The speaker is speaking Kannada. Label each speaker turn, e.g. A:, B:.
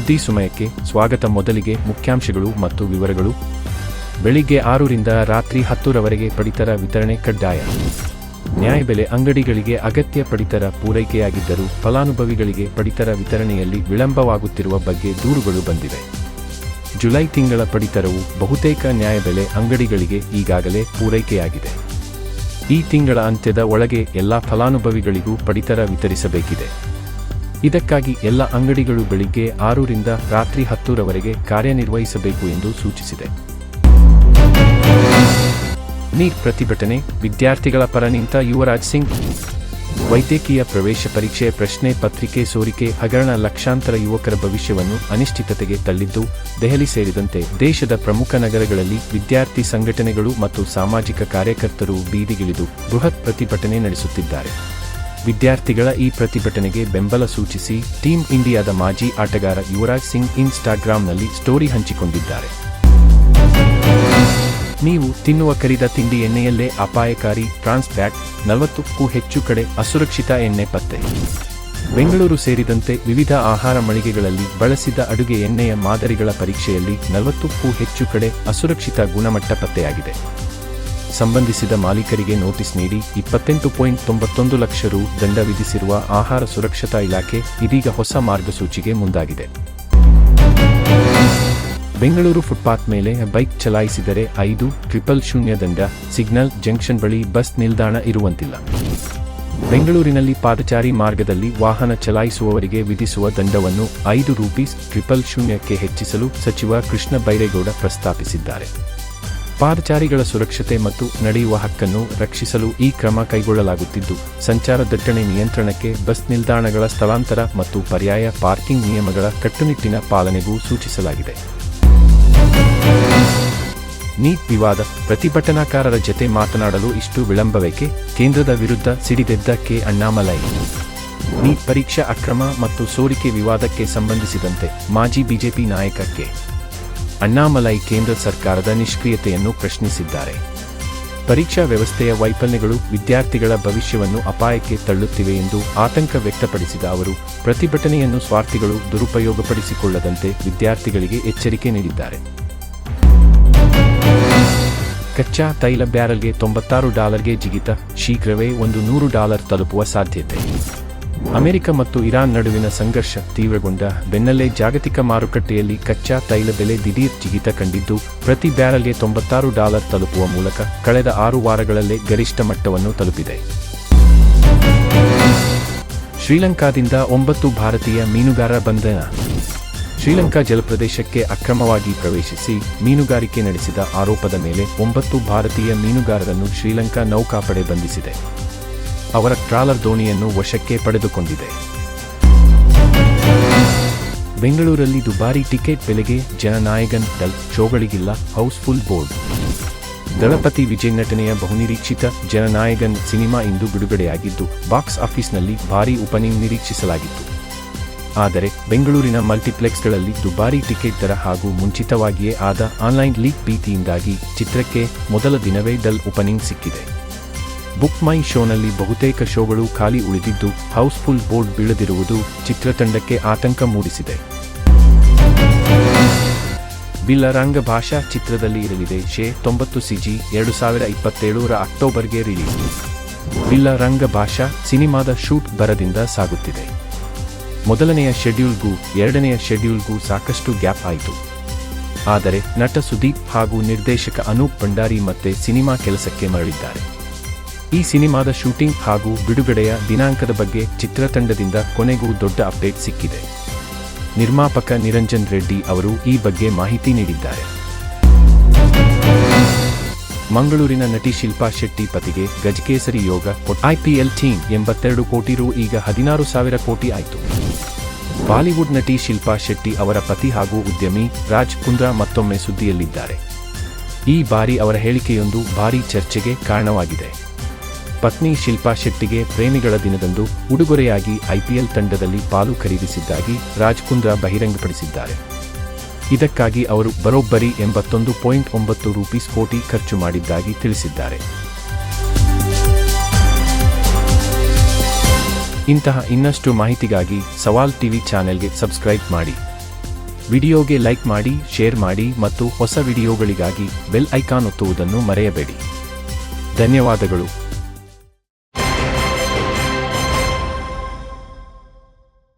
A: ಸುದ್ದಿ ಸಮಯಕ್ಕೆ ಸ್ವಾಗತ. ಮೊದಲಿಗೆ ಮುಖ್ಯಾಂಶಗಳು ಮತ್ತು ವಿವರಗಳು. ಬೆಳಿಗ್ಗೆ 6 ರಿಂದ ರಾತ್ರಿ 10 ರವರೆಗೆ ಪಡಿತರ ವಿತರಣೆ ಕಡ್ಡಾಯ. ನ್ಯಾಯಬೆಲೆ ಅಂಗಡಿಗಳಿಗೆ ಅಗತ್ಯ ಪಡಿತರ ಪೂರೈಕೆಯಾಗಿದ್ದರೂ ಫಲಾನುಭವಿಗಳಿಗೆ ಪಡಿತರ ವಿತರಣೆಯಲ್ಲಿ ವಿಳಂಬವಾಗುತ್ತಿರುವ ಬಗ್ಗೆ ದೂರುಗಳು ಬಂದಿವೆ. ಜುಲೈ ತಿಂಗಳ ಪಡಿತರವು ಬಹುತೇಕ ನ್ಯಾಯಬೆಲೆ ಅಂಗಡಿಗಳಿಗೆ ಈಗಾಗಲೇ ಪೂರೈಕೆಯಾಗಿದೆ. ಈ ತಿಂಗಳ ಅಂತ್ಯದ ಒಳಗೆ ಎಲ್ಲ ಫಲಾನುಭವಿಗಳಿಗೂ ಪಡಿತರ ವಿತರಿಸಬೇಕಿದೆ. ಇದಕ್ಕಾಗಿ ಎಲ್ಲ ಅಂಗಡಿಗಳು ಬೆಳಿಗ್ಗೆ 6 ರಿಂದ ರಾತ್ರಿ 10 ರವರೆಗೆ ಕಾರ್ಯನಿರ್ವಹಿಸಬೇಕು ಎಂದು ಸೂಚಿಸಿದೆ. ನೀಟ್ ಪ್ರತಿಭಟನೆ, ವಿದ್ಯಾರ್ಥಿಗಳ ಪರ ನಿಂತ ಯುವರಾಜ್ ಸಿಂಗ್. ವೈದ್ಯಕೀಯ ಪ್ರವೇಶ ಪರೀಕ್ಷೆ ಪ್ರಶ್ನೆ ಪತ್ರಿಕೆ ಸೋರಿಕೆ ಹಗರಣ ಲಕ್ಷಾಂತರ ಯುವಕರ ಭವಿಷ್ಯವನ್ನು ಅನಿಶ್ಚಿತತೆಗೆ ತಳ್ಳಿದ್ದು, ದೆಹಲಿ ಸೇರಿದಂತೆ ದೇಶದ ಪ್ರಮುಖ ನಗರಗಳಲ್ಲಿ ವಿದ್ಯಾರ್ಥಿ ಸಂಘಟನೆಗಳು ಮತ್ತು ಸಾಮಾಜಿಕ ಕಾರ್ಯಕರ್ತರು ಬೀದಿಗಿಳಿದು ಬೃಹತ್ ಪ್ರತಿಭಟನೆ ನಡೆಸುತ್ತಿದ್ದಾರೆ. ವಿದ್ಯಾರ್ಥಿಗಳ ಈ ಪ್ರತಿಭಟನೆಗೆ ಬೆಂಬಲ ಸೂಚಿಸಿ ಟೀಮ್ ಇಂಡಿಯಾದ ಮಾಜಿ ಆಟಗಾರ ಯುವರಾಜ್ ಸಿಂಗ್ ಇನ್ಸ್ಟಾಗ್ರಾಂನಲ್ಲಿ ಸ್ಟೋರಿ ಹಂಚಿಕೊಂಡಿದ್ದಾರೆ. ನೀವು ತಿನ್ನುವ ಕರಿದ ತಿಂಡಿ ಎಣ್ಣೆಯಲ್ಲೇ ಅಪಾಯಕಾರಿ ಟ್ರಾನ್ಸ್ ಫ್ಯಾಟ್, 40ಕ್ಕೂ ಹೆಚ್ಚು ಕಡೆ ಅಸುರಕ್ಷಿತ ಎಣ್ಣೆ ಪತ್ತೆ. ಬೆಂಗಳೂರು ಸೇರಿದಂತೆ ವಿವಿಧ ಆಹಾರ ಮಳಿಗೆಗಳಲ್ಲಿ ಬಳಸಿದ ಅಡುಗೆ ಎಣ್ಣೆಯ ಮಾದರಿಗಳ ಪರೀಕ್ಷೆಯಲ್ಲಿ 40ಕ್ಕೂ ಹೆಚ್ಚು ಕಡೆ ಅಸುರಕ್ಷಿತ ಗುಣಮಟ್ಟ ಪತ್ತೆಯಾಗಿದೆ. ಸಂಬಂಧಿಸಿದ ಮಾಲೀಕರಿಗೆ ನೋಟಿಸ್ ನೀಡಿ 28.91 ಲಕ್ಷ ರು ದಂಡ ವಿಧಿಸಿರುವ ಆಹಾರ ಸುರಕ್ಷತಾ ಇಲಾಖೆ ಇದೀಗ ಹೊಸ ಮಾರ್ಗಸೂಚಿಗೆ ಮುಂದಾಗಿದೆ. ಬೆಂಗಳೂರು ಫುಟ್ಪಾತ್ ಮೇಲೆ ಬೈಕ್ ಚಲಾಯಿಸಿದರೆ 5,000 ದಂಡ. ಸಿಗ್ನಲ್ ಜಂಕ್ಷನ್ ಬಳಿ ಬಸ್ ನಿಲ್ದಾಣ ಇರುವಂತಿಲ್ಲ. ಬೆಂಗಳೂರಿನಲ್ಲಿ ಪಾದಚಾರಿ ಮಾರ್ಗದಲ್ಲಿ ವಾಹನ ಚಲಾಯಿಸುವವರಿಗೆ ವಿಧಿಸುವ ದಂಡವನ್ನು ₹5,000ಕ್ಕೆ ಹೆಚ್ಚಿಸಲು ಸಚಿವ ಕೃಷ್ಣ ಬೈರೇಗೌಡ ಪ್ರಸ್ತಾಪಿಸಿದ್ದಾರೆ. ಪಾದಚಾರಿಗಳ ಸುರಕ್ಷತೆ ಮತ್ತು ನಡೆಯುವ ಹಕ್ಕನ್ನು ರಕ್ಷಿಸಲು ಈ ಕ್ರಮ ಕೈಗೊಳ್ಳಲಾಗುತ್ತಿದ್ದು, ಸಂಚಾರ ದಟ್ಟಣೆ ನಿಯಂತ್ರಣಕ್ಕೆ ಬಸ್ ನಿಲ್ದಾಣಗಳ ಸ್ಥಳಾಂತರ ಮತ್ತು ಪರ್ಯಾಯ ಪಾರ್ಕಿಂಗ್ ನಿಯಮಗಳ ಕಟ್ಟುನಿಟ್ಟಿನ ಪಾಲನೆಗೂ ಸೂಚಿಸಲಾಗಿದೆ. ನೀಟ್ ವಿವಾದ, ಪ್ರತಿಭಟನಾಕಾರರ ಜತೆ ಮಾತನಾಡಲು ಇಷ್ಟು ವಿಳಂಬವೇಕೆ? ಕೇಂದ್ರದ ವಿರುದ್ಧ ಸಿಡಿದೆದ್ದ ಕೆ. ಅಣ್ಣಾಮಲೈ. ನೀಟ್ ಪರೀಕ್ಷಾ ಅಕ್ರಮ ಮತ್ತು ಸೋರಿಕೆ ವಿವಾದಕ್ಕೆ ಸಂಬಂಧಿಸಿದಂತೆ ಮಾಜಿ ಬಿಜೆಪಿ ನಾಯಕ ಕೆ. ಅಣ್ಣಾಮಲೈ ಕೇಂದ್ರ ಸರ್ಕಾರದ ನಿಷ್ಕ್ರಿಯತೆಯನ್ನು ಪ್ರಶ್ನಿಸಿದ್ದಾರೆ. ಪರೀಕ್ಷಾ ವ್ಯವಸ್ಥೆಯ ವೈಫಲ್ಯಗಳು ವಿದ್ಯಾರ್ಥಿಗಳ ಭವಿಷ್ಯವನ್ನು ಅಪಾಯಕ್ಕೆ ತಳ್ಳುತ್ತಿವೆ ಎಂದು ಆತಂಕ ವ್ಯಕ್ತಪಡಿಸಿದ ಅವರು, ಪ್ರತಿಭಟನೆಯನ್ನು ಸ್ವಾರ್ಥಿಗಳು ದುರುಪಯೋಗಪಡಿಸಿಕೊಳ್ಳದಂತೆ ವಿದ್ಯಾರ್ಥಿಗಳಿಗೆ ಎಚ್ಚರಿಕೆ ನೀಡಿದ್ದಾರೆ. ಕಚ್ಚಾ ತೈಲ ಬ್ಯಾರಲ್ಗೆ $96ಗೆ ಜಿಗಿತ, ಶೀಘ್ರವೇ $100 ತಲುಪುವ ಸಾಧ್ಯತೆ. ಅಮೆರಿಕ ಮತ್ತು ಇರಾನ್ ನಡುವಿನ ಸಂಘರ್ಷ ತೀವ್ರಗೊಂಡ ಬೆನ್ನಲ್ಲೇ ಜಾಗತಿಕ ಮಾರುಕಟ್ಟೆಯಲ್ಲಿ ಕಚ್ಚಾ ತೈಲ ಬೆಲೆ ದಿಢೀರ್ ಜಿಗಿತ ಕಂಡಿದ್ದು, ಪ್ರತಿ ಬ್ಯಾರಲ್ಗೆ $96 ತಲುಪುವ ಮೂಲಕ ಕಳೆದ 6 ವಾರಗಳಲ್ಲೇ ಗರಿಷ್ಠ ಮಟ್ಟವನ್ನು ತಲುಪಿದೆ. ಶ್ರೀಲಂಕಾದಿಂದ 9 ಭಾರತೀಯ ಮೀನುಗಾರರ ಬಂಧನ. ಶ್ರೀಲಂಕಾ ಜಲಪ್ರದೇಶಕ್ಕೆ ಅಕ್ರಮವಾಗಿ ಪ್ರವೇಶಿಸಿ ಮೀನುಗಾರಿಕೆ ನಡೆಸಿದ ಆರೋಪದ ಮೇಲೆ 9 ಭಾರತೀಯ ಮೀನುಗಾರರನ್ನು ಶ್ರೀಲಂಕಾ ನೌಕಾಪಡೆ ಬಂಧಿಸಿದೆ. ಅವರ ಟ್ರಾಲರ್ ದೋಣಿಯನ್ನು ವಶಕ್ಕೆ ಪಡೆದುಕೊಂಡಿದೆ. ಬೆಂಗಳೂರಲ್ಲಿ ದುಬಾರಿ ಟಿಕೆಟ್ ಬೆಲೆಗೆ ಜನನಾಯಗನ್ ಡಲ್ ಶೋಗಳಿಗಿಲ್ಲ ಹೌಸ್ಫುಲ್ ಬೋರ್ಡ್. ದಳಪತಿ ವಿಜಯ್ ನಟನೆಯ ಬಹುನಿರೀಕ್ಷಿತ ಜನನಾಯಗನ್ ಸಿನಿಮಾ ಇಂದು ಬಿಡುಗಡೆಯಾಗಿದ್ದು, ಬಾಕ್ಸ್ ಆಫೀಸ್ನಲ್ಲಿ ಭಾರೀ ಓಪನಿಂಗ್ ನಿರೀಕ್ಷಿಸಲಾಗಿತ್ತು. ಆದರೆ ಬೆಂಗಳೂರಿನ ಮಲ್ಟಿಪ್ಲೆಕ್ಸ್ಗಳಲ್ಲಿ ದುಬಾರಿ ಟಿಕೆಟ್ ದರ ಹಾಗೂ ಮುಂಚಿತವಾಗಿಯೇ ಆದ ಆನ್ಲೈನ್ ಲೀಕ್ ಭೀತಿಯಿಂದಾಗಿ ಚಿತ್ರಕ್ಕೆ ಮೊದಲ ದಿನವೇ ಡಲ್ ಓಪನಿಂಗ್ ಸಿಕ್ಕಿದೆ. ಬುಕ್ ಮೈ ಶೋನಲ್ಲಿ ಬಹುತೇಕ ಶೋಗಳು ಖಾಲಿ ಉಳಿದಿದ್ದು, ಹೌಸ್ಫುಲ್ ಬೋರ್ಡ್ ಬೀಳದಿರುವುದು ಚಿತ್ರತಂಡಕ್ಕೆ ಆತಂಕ ಮೂಡಿಸಿದೆ. ಬಿಲ್ಲರಂಗ ಭಾಷಾ ಚಿತ್ರದಲ್ಲಿ ಇರಲಿದೆ. 90 CG 2027 ಅಕ್ಟೋಬರ್ಗೆ ರಿಲೀಸ್. ಬಿಲ್ಲರಂಗ ಭಾಷಾ ಸಿನಿಮಾದ ಶೂಟ್ ಭರದಿಂದ ಸಾಗುತ್ತಿದೆ. ಮೊದಲನೆಯ ಶೆಡ್ಯೂಲ್ಗೂ ಎರಡನೆಯ ಶೆಡ್ಯೂಲ್ಗೂ ಸಾಕಷ್ಟು ಗ್ಯಾಪ್ ಆಯಿತು. ಆದರೆ ನಟ ಸುದೀಪ್ ಹಾಗೂ ನಿರ್ದೇಶಕ ಅನೂಪ್ ಭಂಡಾರಿ ಮತ್ತೆ ಸಿನಿಮಾ ಕೆಲಸಕ್ಕೆ ಮರಳಿದ್ದಾರೆ. ಈ ಸಿನಿಮಾದ ಶೂಟಿಂಗ್ ಹಾಗೂ ಬಿಡುಗಡೆಯ ದಿನಾಂಕದ ಬಗ್ಗೆ ಚಿತ್ರತಂಡದಿಂದ ಕೊನೆಗೂ ದೊಡ್ಡ ಅಪ್ಡೇಟ್ ಸಿಕ್ಕಿದೆ. ನಿರ್ಮಾಪಕ ನಿರಂಜನ್ ರೆಡ್ಡಿ ಅವರು ಈ ಬಗ್ಗೆ ಮಾಹಿತಿ ನೀಡಿದ್ದಾರೆ. ಮಂಗಳೂರಿನ ನಟಿ ಶಿಲ್ಪಾ ಶೆಟ್ಟಿ ಪತಿಗೆ ಗಜಕೇಸರಿ ಯೋಗ IPL ಟೀಮ್ 82 ಕೋಟಿ ರು ಈಗ 16,000 ಕೋಟಿ ಆಯಿತು. ಬಾಲಿವುಡ್ ನಟಿ ಶಿಲ್ಪಾ ಶೆಟ್ಟಿ ಅವರ ಪತಿ ಹಾಗೂ ಉದ್ಯಮಿ ರಾಜ್ ಕುಂದ್ರಾ ಮತ್ತೊಮ್ಮೆ ಸುದ್ದಿಯಲ್ಲಿದ್ದಾರೆ. ಈ ಬಾರಿ ಅವರ ಹೇಳಿಕೆಯೊಂದು ಭಾರೀ ಚರ್ಚೆಗೆ ಕಾರಣವಾಗಿದೆ. ಪತ್ನಿ ಶಿಲ್ಪಾ ಶೆಟ್ಟಿಗೆ ಪ್ರೇಮಿಗಳ ದಿನದಂದು ಉಡುಗೊರೆಯಾಗಿ IPL ತಂಡದಲ್ಲಿ ಪಾಲು ಖರೀದಿಸಿದ್ದಾಗಿ ರಾಜ್ ಕುಂದ್ರಾ ಬಹಿರಂಗಪಡಿಸಿದ್ದಾರೆ. ಇದಕ್ಕಾಗಿ ಅವರು ಬರೋಬ್ಬರಿ 81.9 ಕೋಟಿ ಖರ್ಚು ಮಾಡಿದ್ದಾಗಿ ತಿಳಿಸಿದ್ದಾರೆ. ಇಂತಹ ಇನ್ನಷ್ಟು ಮಾಹಿತಿಗಾಗಿ ಸವಾಲ್ ಟಿವಿ ಚಾನೆಲ್ಗೆ ಸಬ್ಸ್ಕ್ರೈಬ್ ಮಾಡಿ. ವಿಡಿಯೋಗೆ ಲೈಕ್ ಮಾಡಿ, ಶೇರ್ ಮಾಡಿ ಮತ್ತು ಹೊಸ ವಿಡಿಯೋಗಳಿಗಾಗಿ ಬೆಲ್ ಐಕಾನ್ ಒತ್ತುವುದನ್ನು ಮರೆಯಬೇಡಿ. ಧನ್ಯವಾದಗಳು.